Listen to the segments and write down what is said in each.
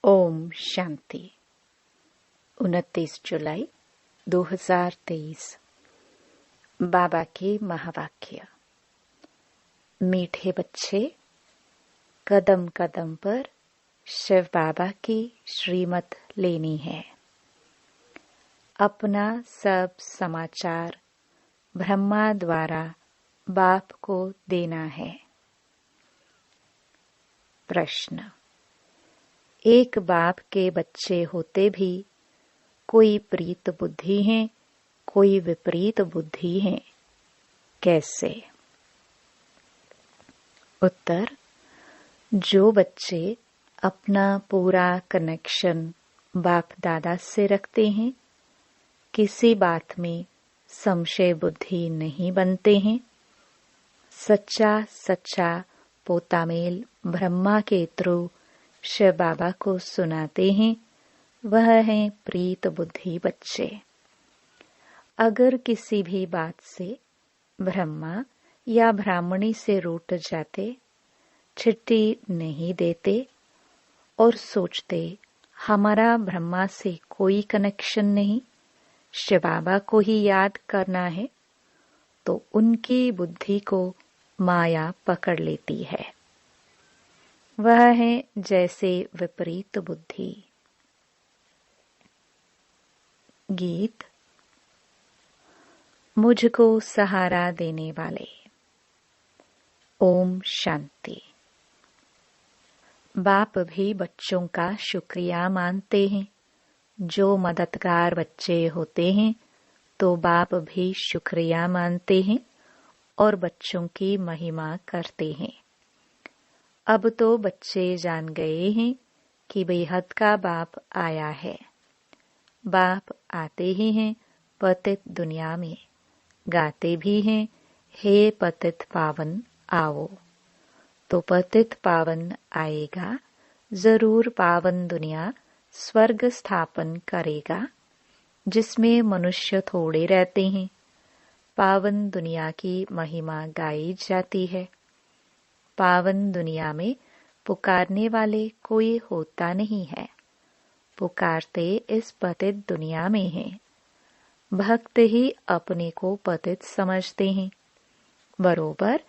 ओम शांति। 29 जुलाई 2023। बाबा के महावाक्य। मीठे बच्चे, कदम कदम पर शिव बाबा की श्रीमत लेनी है। अपना सब समाचार ब्रह्मा द्वारा बाप को देना है। प्रश्न। एक बाप के बच्चे होते भी कोई प्रीत बुद्धि है, कोई विपरीत बुद्धि है, कैसे? उत्तर। जो बच्चे अपना पूरा कनेक्शन बाप दादा से रखते हैं, किसी बात में संशय बुद्धि नहीं बनते हैं, सच्चा पोतामेल ब्रह्मा के थ्रू शिव बाबा को सुनाते हैं, वह हैं प्रीत बुद्धि बच्चे। अगर किसी भी बात से ब्रह्मा या ब्राह्मणी से रूठ जाते, चिट्ठी नहीं देते और सोचते हमारा ब्रह्मा से कोई कनेक्शन नहीं, शिव बाबा को ही याद करना है, तो उनकी बुद्धि को माया पकड़ लेती है। वह है जैसे विपरीत बुद्धि। गीत। मुझको सहारा देने वाले। ओम शांति। बाप भी बच्चों का शुक्रिया मानते हैं। जो मददगार बच्चे होते हैं तो बाप भी शुक्रिया मानते हैं और बच्चों की महिमा करते हैं। अब तो बच्चे जान गए हैं कि बेहद का बाप आया है। बाप आते ही हैं पतित दुनिया में, गाते भी हैं, हे पतित पावन आओ। तो पतित पावन आएगा, जरूर पावन दुनिया स्वर्ग स्थापन करेगा, जिसमें मनुष्य थोड़े रहते हैं। पावन दुनिया की महिमा गाई जाती है। पावन दुनिया में पुकारने वाले कोई होता नहीं है, पुकारते इस पतित दुनिया में हैं। भक्त ही अपने को पतित समझते हैं। बरोबर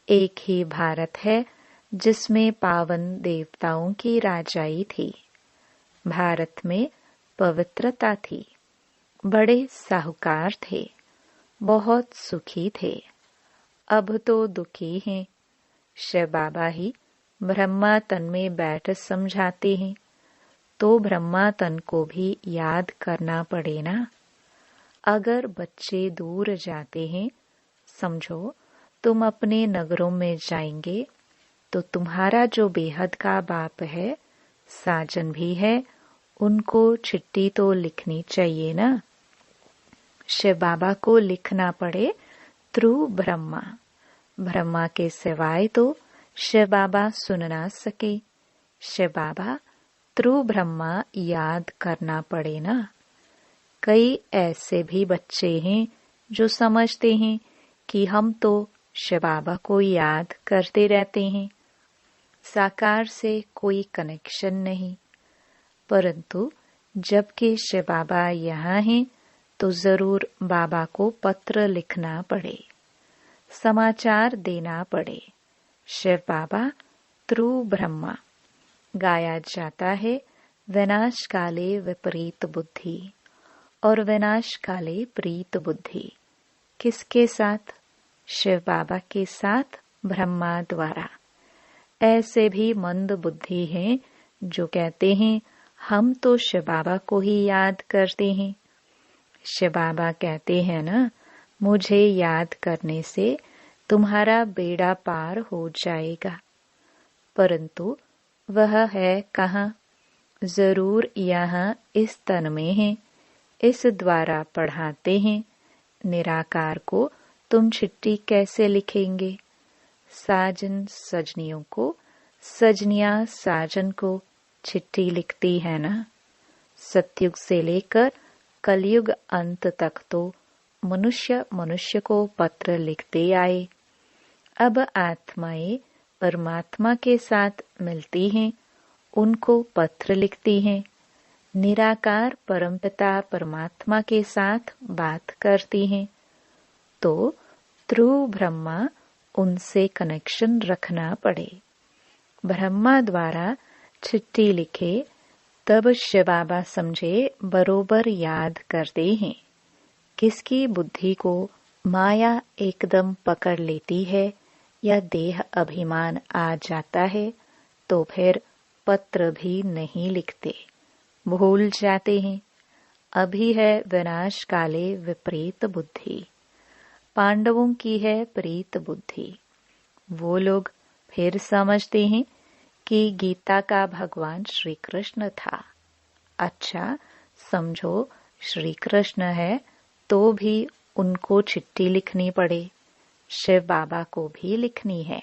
एक ही भारत है जिसमें पावन देवताओं की राजाई थी। भारत में पवित्रता थी, बड़े साहूकार थे, बहुत सुखी थे। अब तो दुखी हैं। शिव बाबा ही ब्रह्मा तन में बैठ समझाते हैं, तो ब्रह्मा तन को भी याद करना पड़े ना। अगर बच्चे दूर जाते हैं, समझो तुम अपने नगरों में जाएंगे, तो तुम्हारा जो बेहद का बाप है, साजन भी है, उनको चिट्ठी तो लिखनी चाहिए ना। शिव बाबा को लिखना पड़े थ्रू ब्रह्मा। ब्रह्मा के सिवाय तो शिव बाबा सुन ना सके। शिव बाबा थ्रू ब्रह्मा याद करना पड़े ना। कई ऐसे भी बच्चे हैं जो समझते हैं कि हम तो शिव बाबा को याद करते रहते हैं, साकार से कोई कनेक्शन नहीं। परंतु जबकि शिव बाबा यहाँ हैं, तो जरूर बाबा को पत्र लिखना पड़े, समाचार देना पड़े। शिव बाबा थ्रू ब्रह्मा गाया जाता है विनाश काले विपरीत बुद्धि और विनाश काले प्रीत बुद्धि। किसके साथ? शिव बाबा के साथ, ब्रह्मा द्वारा। ऐसे भी मंद बुद्धि हैं जो कहते हैं हम तो शिव बाबा को ही याद करते हैं। शिव बाबा कहते हैं ना, मुझे याद करने से तुम्हारा बेड़ा पार हो जाएगा। परंतु वह है कहाँ? जरूर यहाँ इस तन में है। इस द्वारा पढ़ाते हैं। निराकार को तुम चिट्ठी कैसे लिखेंगे? साजन सजनियों को, सजनियां साजन को चिट्ठी लिखती है ना। सतयुग से लेकर कलयुग अंत तक तो मनुष्य को पत्र लिखते आए। अब आत्माएं परमात्मा के साथ मिलती हैं, उनको पत्र लिखती हैं, निराकार परमपिता परमात्मा के साथ बात करती हैं, तो थ्रू ब्रह्मा उनसे कनेक्शन रखना पड़े। ब्रह्मा द्वारा चिट्ठी लिखे तब शिव बाबा समझे बरोबर याद करते हैं। किसकी बुद्धि को माया एकदम पकड़ लेती है या देह अभिमान आ जाता है तो फिर पत्र भी नहीं लिखते, भूल जाते हैं। अभी है विनाश काले विपरीत बुद्धि, पांडवों की है प्रीत बुद्धि। वो लोग फिर समझते हैं कि गीता का भगवान श्री कृष्ण था। अच्छा समझो श्री कृष्ण है तो भी उनको चिट्ठी लिखनी पड़े, शिव बाबा को भी लिखनी है,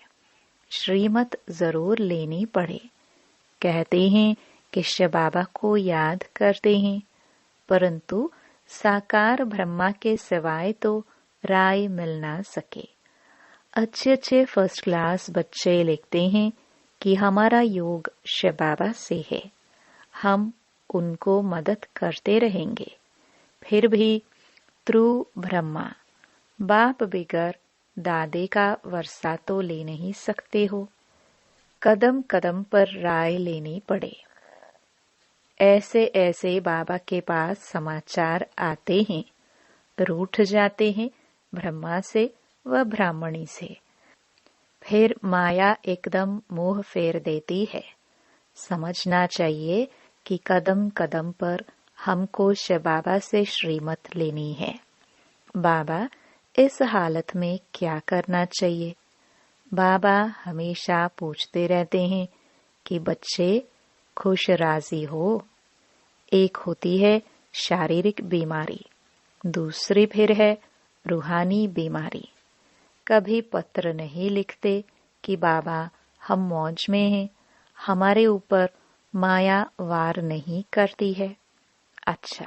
श्रीमत जरूर लेनी पड़े। कहते हैं कि शिव बाबा को याद करते हैं, परंतु साकार ब्रह्मा के सिवाय तो राय मिल ना सके। अच्छे अच्छे फर्स्ट क्लास बच्चे लिखते हैं कि हमारा योग शिव बाबा से है, हम उनको मदद करते रहेंगे। फिर भी थ्रू ब्रह्मा बाप बिगर दादे का वर्षा तो ले नहीं सकते हो, कदम कदम पर राय लेनी पड़े। ऐसे ऐसे बाबा के पास समाचार आते हैं, रूठ जाते हैं ब्रह्मा से व ब्राह्मणी से। फिर माया एकदम मुंह फेर देती है। समझना चाहिए कि कदम कदम पर हमको शिव बाबा से श्रीमत लेनी है। बाबा इस हालत में क्या करना चाहिए? बाबा हमेशा पूछते रहते हैं कि बच्चे खुश राजी हो। एक होती है शारीरिक बीमारी, दूसरी फिर है रूहानी बीमारी। कभी पत्र नहीं लिखते कि बाबा हम मौज में हैं, हमारे ऊपर माया वार नहीं करती है। अच्छा,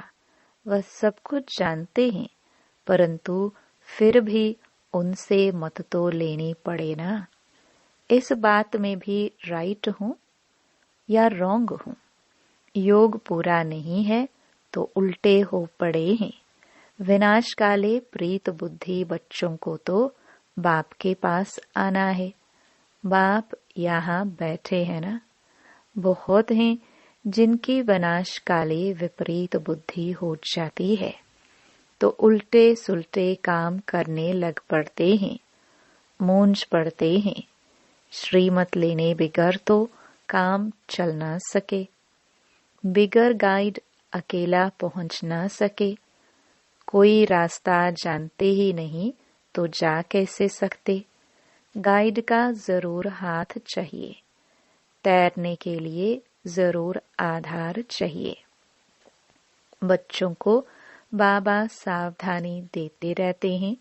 वह सब कुछ जानते हैं, परंतु फिर भी उनसे मत तो लेनी पड़े ना। इस बात में भी राइट हूँ या रॉन्ग हूँ? योग पूरा नहीं है तो उल्टे हो पड़े हैं। विनाश काले प्रीत बुद्धि बच्चों को तो बाप के पास आना है। बाप यहाँ बैठे हैं ना। बहुत हैं जिनकी विनाश काले विपरीत बुद्धि हो जाती है तो उल्टे सुलटे काम करने लग पड़ते हैं, मूंझ पड़ते हैं। श्रीमत लेने बिगर तो काम चल ना सके, बिगर गाइड अकेला पहुंच ना सके। कोई रास्ता जानते ही नहीं तो जा कैसे सकते? गाइड का जरूर हाथ चाहिए, तैरने के लिए जरूर आधार चाहिए। बच्चों को बाबा सावधानी देते रहते हैं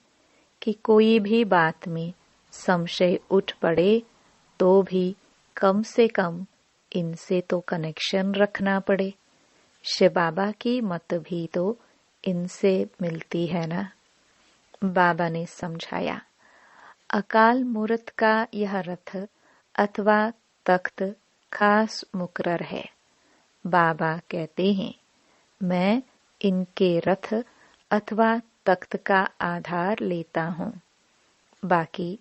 कि कोई भी बात में संशय उठ पड़े तो भी कम से कम इनसे तो कनेक्शन रखना पड़े। शिव बाबा की मत भी तो इनसे मिलती है ना। बाबा ने समझाया, अकाल मूर्त का यह रथ अथवा तख्त खास मुकर्रर है। बाबा कहते हैं, मैं इनके रथ अथवा तख्त का आधार लेता हूँ, बाकी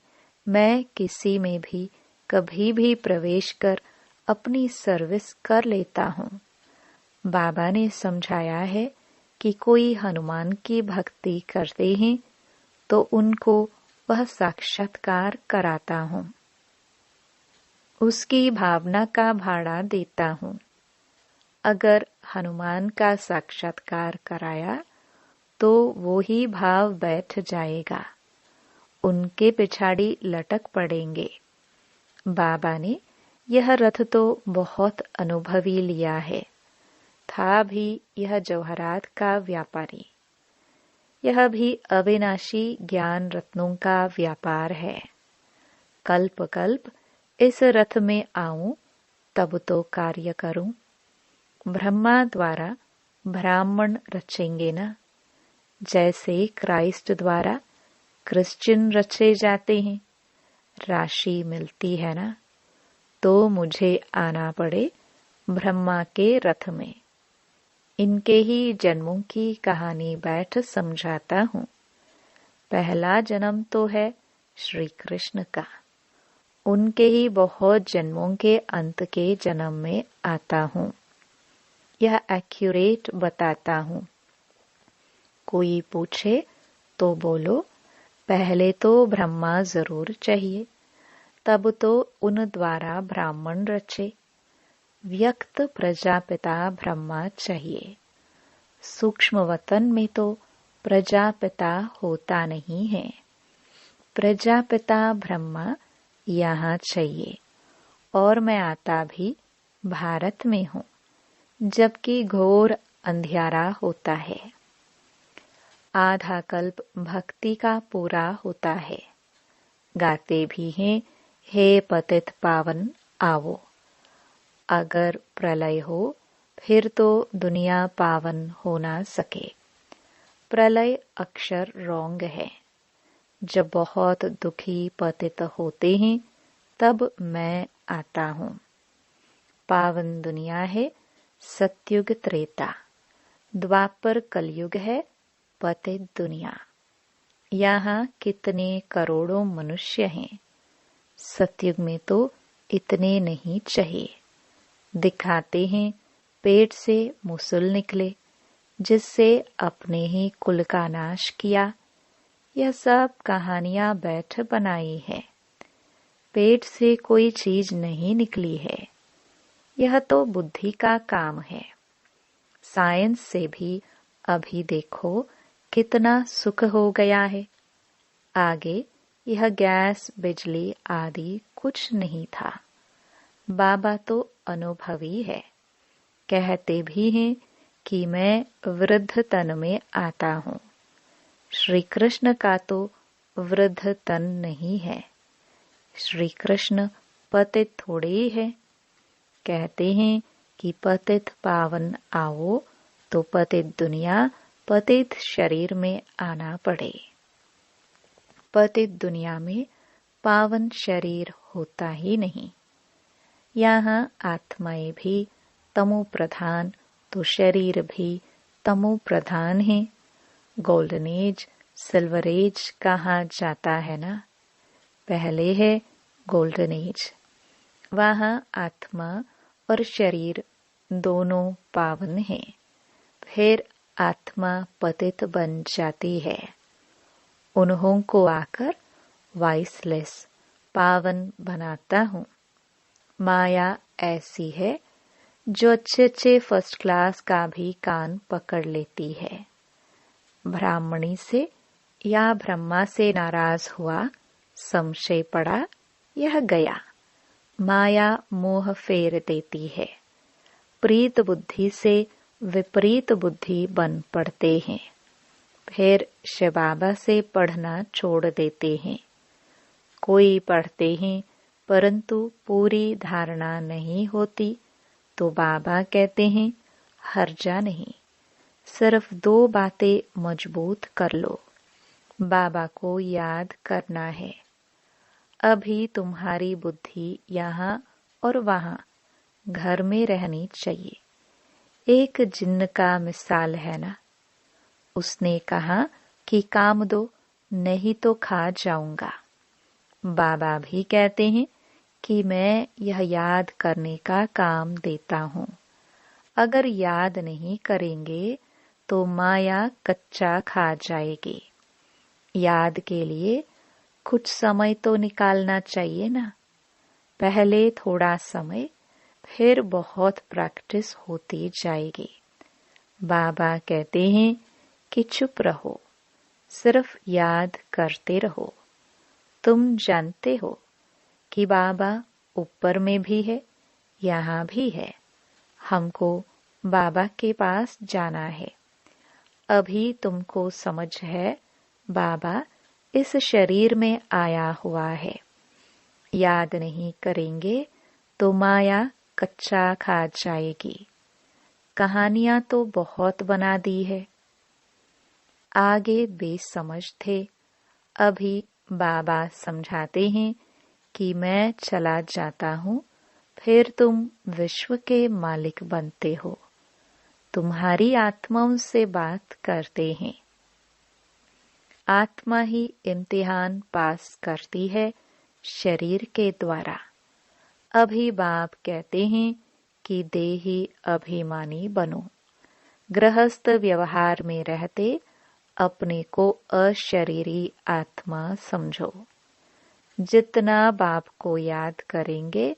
मैं किसी में भी कभी भी प्रवेश कर अपनी सर्विस कर लेता हूँ। बाबा ने समझाया है कि कोई हनुमान की भक्ति करते हैं तो उनको वह साक्षात्कार कराता हूँ, उसकी भावना का भाड़ा देता हूँ। अगर हनुमान का साक्षात्कार कराया तो वो ही भाव बैठ जाएगा, उनके पिछाड़ी लटक पड़ेंगे। बाबा ने यह रथ तो बहुत अनुभवी लिया है, था भी यह जौहरात का व्यापारी। यह भी अविनाशी ज्ञान रत्नों का व्यापार है। कल्प कल्प इस रथ में आऊं तब तो कार्य करूं। ब्रह्मा द्वारा ब्राह्मण रचेंगे ना, जैसे क्राइस्ट द्वारा क्रिश्चियन रचे जाते हैं। राशि मिलती है ना, तो मुझे आना पड़े ब्रह्मा के रथ में। इनके ही जन्मों की कहानी बैठ समझाता हूँ। पहला जन्म तो है श्री कृष्ण का, उनके ही बहुत जन्मों के अंत के जन्म में आता हूँ। यह एक्यूरेट बताता हूँ। कोई पूछे तो बोलो, पहले तो ब्रह्मा जरूर चाहिए, तब तो उन द्वारा ब्राह्मण रचे। व्यक्त प्रजापिता ब्रह्मा चाहिए। सूक्ष्म वतन में तो प्रजापिता होता नहीं है। प्रजापिता ब्रह्मा यहाँ चाहिए। और मैं आता भी भारत में हूँ, जबकि घोर अंधियारा होता है। आधा कल्प भक्ति का पूरा होता है। गाते भी हैं, हे पतित पावन आवो। अगर प्रलय हो फिर तो दुनिया पावन हो ना सके। प्रलय अक्षर रॉन्ग है। जब बहुत दुखी पतित होते हैं तब मैं आता हूँ। पावन दुनिया है सतयुग त्रेता, द्वापर कलयुग है पतित दुनिया। यहाँ कितने करोड़ों मनुष्य हैं। सतयुग में तो इतने नहीं चाहिए। दिखाते हैं पेट से मुसल निकले, जिससे अपने ही कुल का नाश किया। यह सब कहानियां बैठ बनाई है। पेट से कोई चीज नहीं निकली है। यह तो बुद्धि का काम है। साइंस से भी अभी देखो कितना सुख हो गया है। आगे यह गैस बिजली आदि कुछ नहीं था। बाबा तो अनुभवी है। कहते भी हैं कि मैं वृद्ध तन में आता हूँ। श्री कृष्ण का तो वृद्ध तन नहीं है। श्री कृष्ण पतित थोड़े ही है। कहते हैं कि पतित पावन आओ तो पतित दुनिया पतित शरीर में आना पड़े। पतित दुनिया में पावन शरीर होता ही नहीं। यहाँ आत्माएं भी तमो प्रधान तो शरीर भी तमो प्रधान है। गोल्डन एज सिल्वर एज कहा जाता है ना। पहले है गोल्डन एज। वहाँ आत्मा और शरीर दोनों पावन हैं। फिर आत्मा पतित बन जाती है। उन्हों को आकर वाइसलेस पावन बनाता हूँ। माया ऐसी है जो अच्छे अच्छे फर्स्ट क्लास का भी कान पकड़ लेती है। ब्राह्मणी से या ब्रह्मा से नाराज हुआ, संशय पड़ा, यह गया। माया मोह फेर देती है। प्रीत बुद्धि से विपरीत बुद्धि बन पड़ते हैं। फिर शिव बाबा से पढ़ना छोड़ देते हैं। कोई पढ़ते हैं परंतु पूरी धारणा नहीं होती तो बाबा कहते हैं हर्जा नहीं, सिर्फ 2 बातें मजबूत कर लो। बाबा को याद करना है। अभी तुम्हारी बुद्धि यहाँ और वहाँ घर में रहनी चाहिए। एक जिन्न का मिसाल है ना। उसने कहा कि काम दो नहीं तो खा जाऊंगा। बाबा भी कहते हैं कि मैं यह याद करने का काम देता हूँ। अगर याद नहीं करेंगे तो माया कच्चा खा जाएगी। याद के लिए कुछ समय तो निकालना चाहिए ना। पहले थोड़ा समय, फिर बहुत प्रैक्टिस होती जाएगी। बाबा कहते हैं कि चुप रहो, सिर्फ याद करते रहो। तुम जानते हो कि बाबा ऊपर में भी है, यहाँ भी है। हमको बाबा के पास जाना है। अभी तुमको समझ है बाबा इस शरीर में आया हुआ है। याद नहीं करेंगे तो माया कच्चा खा जाएगी। कहानियां तो बहुत बना दी है। आगे बेसमझ थे। अभी बाबा समझाते हैं कि मैं चला जाता हूँ फिर तुम विश्व के मालिक बनते हो। तुम्हारी आत्मा उनसे बात करते हैं। आत्मा ही इम्तिहान पास करती है शरीर के द्वारा। अभी बाप कहते हैं कि देही अभिमानी बनो। गृहस्थ व्यवहार में रहते अपने को अशरीरी आत्मा समझो। जितना बाप को याद करेंगे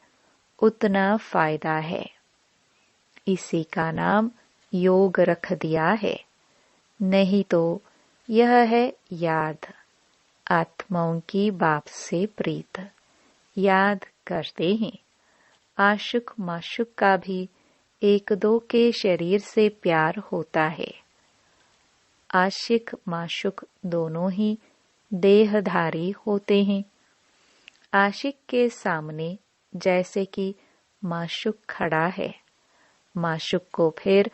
उतना फायदा है। इसी का नाम योग रख दिया है। नहीं तो यह है याद। आत्माओं की बाप से प्रीत याद करते हैं। आशुक माशुक का भी एक दो के शरीर से प्यार होता है। आशिक माशुक दोनों ही देहधारी होते हैं। आशिक के सामने जैसे कि माशुक खड़ा है, माशुक को फिर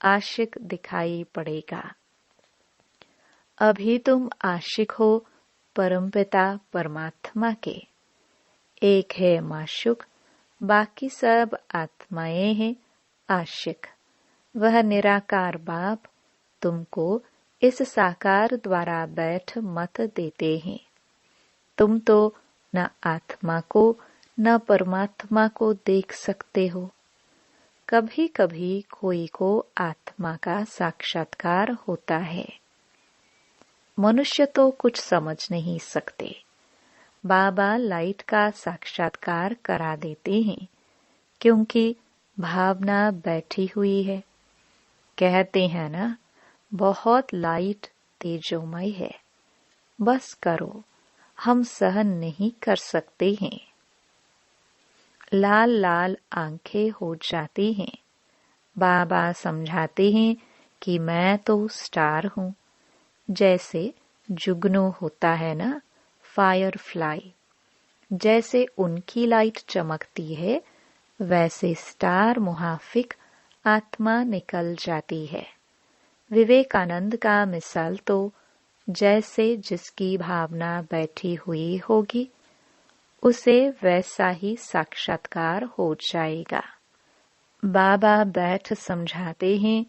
आशिक दिखाई पड़ेगा। अभी तुम आशिक हो परमपिता परमात्मा के। एक है माशुक, बाकी सब आत्माएं हैं आशिक। वह निराकार बाप तुमको इस साकार द्वारा बैठ मत देते हैं। तुम तो न आत्मा को न परमात्मा को देख सकते हो। कभी कभी कोई को आत्मा का साक्षात्कार होता है। मनुष्य तो कुछ समझ नहीं सकते। बाबा लाइट का साक्षात्कार करा देते हैं, क्योंकि भावना बैठी हुई है। कहते हैं ना, बहुत लाइट तेजोमय है, बस करो, हम सहन नहीं कर सकते हैं। लाल लाल आंखें हो जाती हैं। बाबा समझाते हैं कि मैं तो स्टार हूँ। जैसे जुगनू होता है ना, फायर फ्लाई, जैसे उनकी लाइट चमकती है वैसे स्टार मुहाफिक आत्मा निकल जाती है। विवेकानंद का मिसाल तो जैसे जिसकी भावना बैठी हुई होगी उसे वैसा ही साक्षात्कार हो जाएगा। बाबा बैठ समझाते हैं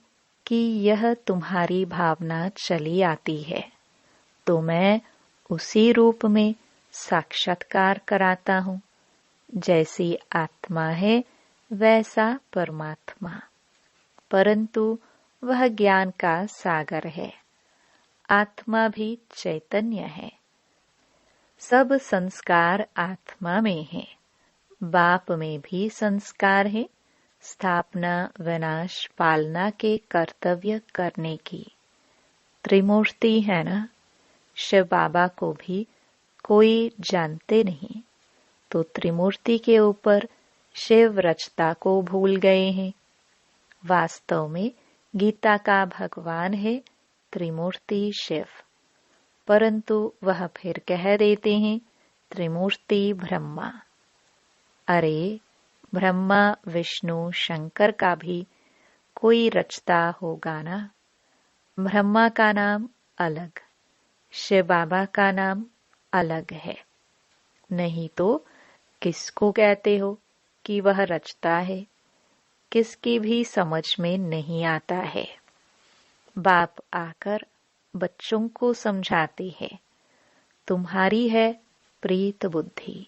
कि यह तुम्हारी भावना चली आती है तो मैं उसी रूप में साक्षात्कार कराता हूँ। जैसी आत्मा है वैसा परमात्मा, परंतु वह ज्ञान का सागर है। आत्मा भी चैतन्य है। सब संस्कार आत्मा में है। बाप में भी संस्कार है, स्थापना विनाश पालना के कर्तव्य करने की। त्रिमूर्ति है ना, शिव बाबा को भी कोई जानते नहीं तो त्रिमूर्ति के ऊपर शिव रचता को भूल गए हैं। वास्तव में गीता का भगवान है त्रिमूर्ति शिव, परंतु वह फिर कह देते हैं त्रिमूर्ति ब्रह्मा। अरे, ब्रह्मा विष्णु शंकर का भी कोई रचता होगा ना। ब्रह्मा का नाम अलग, शिव बाबा का नाम अलग है। नहीं तो किसको कहते हो कि वह रचता है, किसकी भी समझ में नहीं आता है। बाप आकर बच्चों को समझाते हैं, तुम्हारी है प्रीत बुद्धि।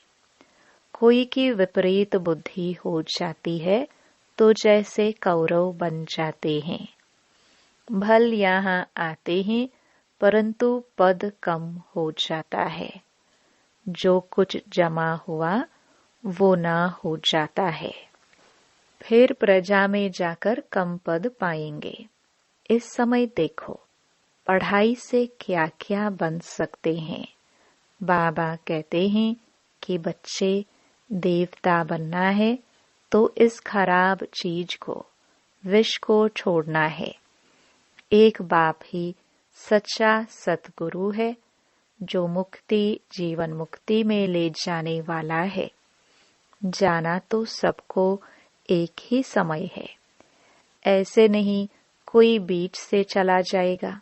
कोई की विपरीत बुद्धि हो जाती है तो जैसे कौरव बन जाते हैं। भल यहाँ आते हैं परंतु पद कम हो जाता है। जो कुछ जमा हुआ वो ना हो जाता है। फिर प्रजा में जाकर कम पद पाएंगे। इस समय देखो पढ़ाई से क्या क्या बन सकते हैं। बाबा कहते हैं कि बच्चे देवता बनना है तो इस खराब चीज को, विष को छोड़ना है। एक बाप ही सच्चा सतगुरु है जो मुक्ति जीवन मुक्ति में ले जाने वाला है। जाना तो सबको एक ही समय है, ऐसे नहीं कोई बीच से चला जाएगा।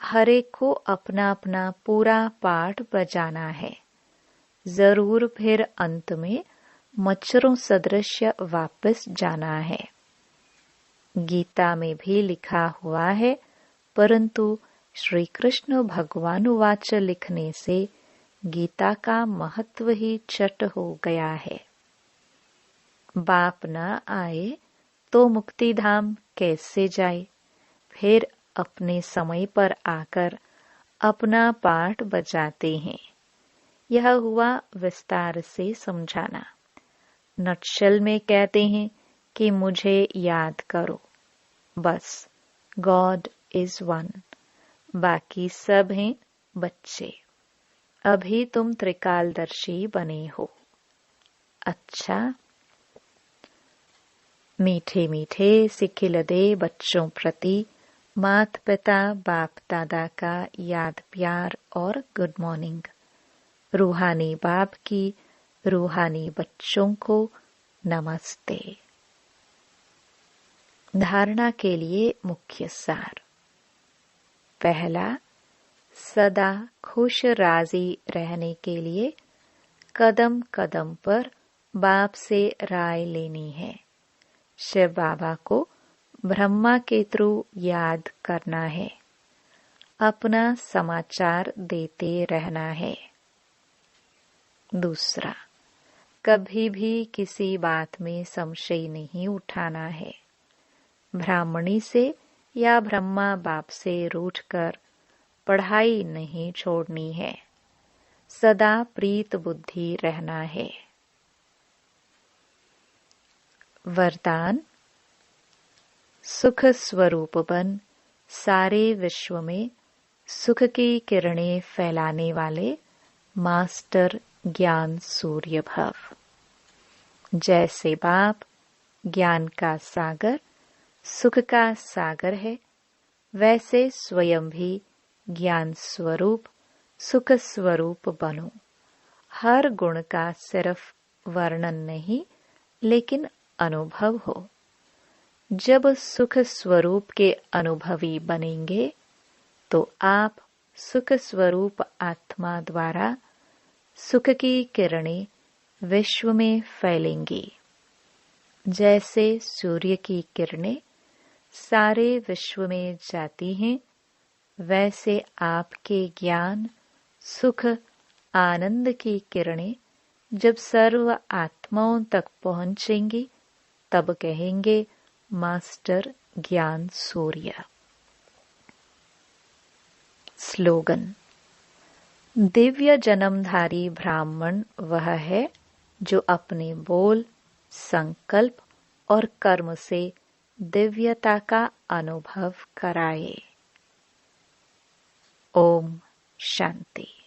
हर एक को अपना अपना पूरा पाठ बजाना है। जरूर फिर अंत में मच्छरों सदृश वापस जाना है। गीता में भी लिखा हुआ है, परंतु श्री कृष्ण भगवानुवाच लिखने से गीता का महत्व ही चट हो गया है। बाप न आए तो मुक्तिधाम कैसे जाए? फिर अपने समय पर आकर अपना पाठ बजाते हैं। यह हुआ विस्तार से समझाना। नटशल में कहते हैं कि मुझे याद करो, बस गॉड इज वन, बाकी सब हैं बच्चे। अभी तुम त्रिकालदर्शी बने हो। अच्छा, मीठे मीठे सिखिलदे बच्चों प्रति मात पिता बाप दादा का याद प्यार और गुड मॉर्निंग। रूहानी बाप की रूहानी बच्चों को नमस्ते। धारणा के लिए मुख्य सार। पहला, सदा खुश राजी रहने के लिए कदम कदम पर बाप से राय लेनी है। शिव बाबा को ब्रह्मा के थ्रू याद करना है। अपना समाचार देते रहना है। दूसरा, कभी भी किसी बात में संशय नहीं उठाना है। ब्राह्मणी से या ब्रह्मा बाप से रूठकर पढ़ाई नहीं छोड़नी है। सदा प्रीत बुद्धि रहना है। वरदान, सुख स्वरूप बन सारे विश्व में सुख की किरणें फैलाने वाले मास्टर ज्ञान सूर्य भव। जैसे बाप ज्ञान का सागर सुख का सागर है, वैसे स्वयं भी ज्ञान स्वरूप सुख स्वरूप बनो। हर गुण का सिर्फ वर्णन नहीं, लेकिन अनुभव हो। जब सुख स्वरूप के अनुभवी बनेंगे तो आप सुख स्वरूप आत्मा द्वारा सुख की किरणें विश्व में फैलेंगी। जैसे सूर्य की किरणें सारे विश्व में जाती हैं, वैसे आपके ज्ञान सुख आनंद की किरणें जब सर्व आत्माओं तक पहुंचेंगी, तब कहेंगे मास्टर ज्ञान सूर्य। स्लोगन, दिव्य जन्मधारी ब्राह्मण वह है जो अपने बोल, संकल्प और कर्म से दिव्यता का अनुभव कराए। ओम शांति।